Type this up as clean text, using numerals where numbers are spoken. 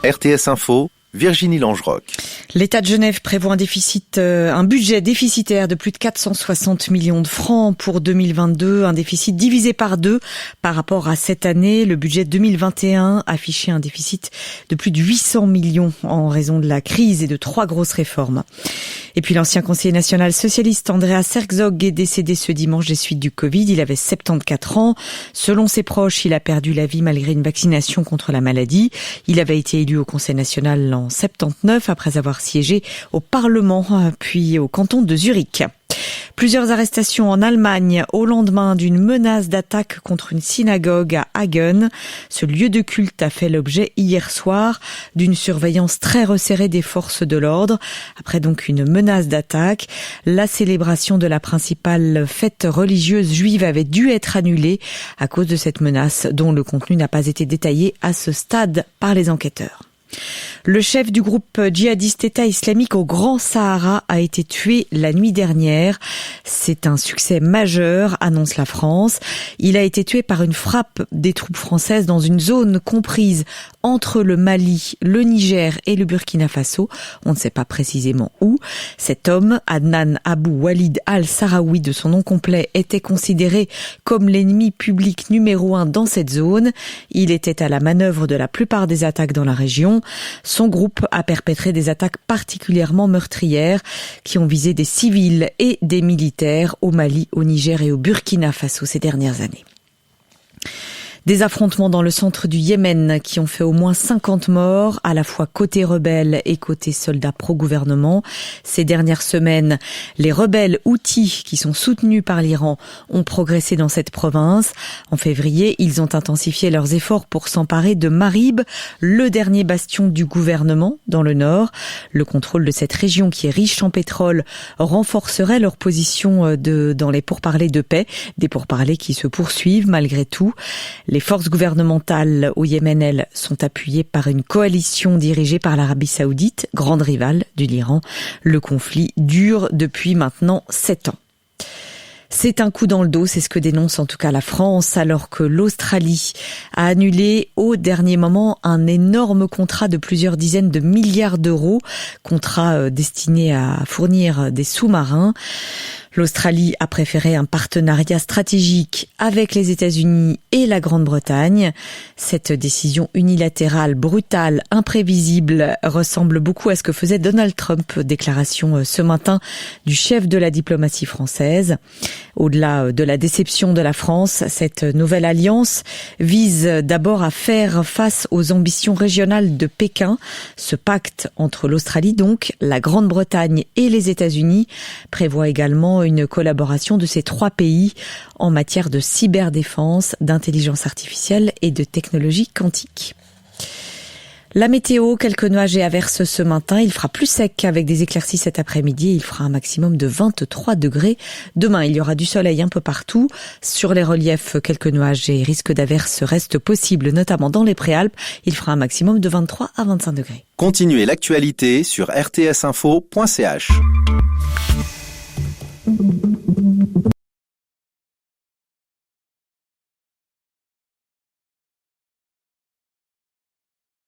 RTS Info, Virginie Langerock. L'État de Genève prévoit un budget déficitaire de plus de 460 millions de francs pour 2022, un déficit divisé par 2 par rapport à cette année. Le budget 2021 affichait un déficit de plus de 800 millions en raison de la crise et de 3 grosses réformes. Et puis l'ancien conseiller national socialiste Andreas Herzog est décédé ce dimanche des suites du Covid. Il avait 74 ans. Selon ses proches, il a perdu la vie malgré une vaccination contre la maladie. Il avait été élu au Conseil national en 79 après avoir siégé au Parlement puis au canton de Zurich. Plusieurs arrestations en Allemagne au lendemain d'une menace d'attaque contre une synagogue à Hagen. Ce lieu de culte a fait l'objet hier soir d'une surveillance très resserrée des forces de l'ordre. Après donc une menace d'attaque, la célébration de la principale fête religieuse juive avait dû être annulée à cause de cette menace dont le contenu n'a pas été détaillé à ce stade par les enquêteurs. Le chef du groupe djihadiste État islamique au Grand Sahara a été tué la nuit dernière. C'est un succès majeur, annonce la France. Il a été tué par une frappe des troupes françaises dans une zone comprise entre le Mali, le Niger et le Burkina Faso. On ne sait pas précisément où. Cet homme, Adnan Abou Walid al-Sahraoui de son nom complet, était considéré comme l'ennemi public numéro 1 dans cette zone. Il était à la manœuvre de la plupart des attaques dans la région. Son groupe a perpétré des attaques particulièrement meurtrières qui ont visé des civils et des militaires au Mali, au Niger et au Burkina Faso ces dernières années. Des affrontements dans le centre du Yémen qui ont fait au moins 50 morts, à la fois côté rebelles et côté soldats pro-gouvernement. Ces dernières semaines, les rebelles Houthis, qui sont soutenus par l'Iran, ont progressé dans cette province. En février, ils ont intensifié leurs efforts pour s'emparer de Marib, le dernier bastion du gouvernement dans le nord. Le contrôle de cette région qui est riche en pétrole renforcerait leur position dans les pourparlers de paix, des pourparlers qui se poursuivent malgré tout. Les forces gouvernementales au Yémen, elles, sont appuyées par une coalition dirigée par l'Arabie Saoudite, grande rivale de l'Iran. Le conflit dure depuis maintenant 7 ans. C'est un coup dans le dos, c'est ce que dénonce en tout cas la France, alors que l'Australie a annulé au dernier moment un énorme contrat de plusieurs dizaines de milliards d'euros, contrat destiné à fournir des sous-marins. L'Australie a préféré un partenariat stratégique avec les États-Unis et la Grande-Bretagne. Cette décision unilatérale, brutale, imprévisible ressemble beaucoup à ce que faisait Donald Trump, déclaration ce matin du chef de la diplomatie française. Au-delà de la déception de la France, cette nouvelle alliance vise d'abord à faire face aux ambitions régionales de Pékin. Ce pacte entre l'Australie, donc, la Grande-Bretagne et les États-Unis prévoit également une collaboration de ces 3 pays en matière de cyberdéfense, d'intelligence artificielle et de technologie quantique. La météo, quelques nuages et averses ce matin. Il fera plus sec avec des éclaircies cet après-midi. Il fera un maximum de 23 degrés. Demain, il y aura du soleil un peu partout. Sur les reliefs, quelques nuages et risques d'averses restent possibles, notamment dans les Préalpes. Il fera un maximum de 23 à 25 degrés. Continuez l'actualité sur rtsinfo.ch.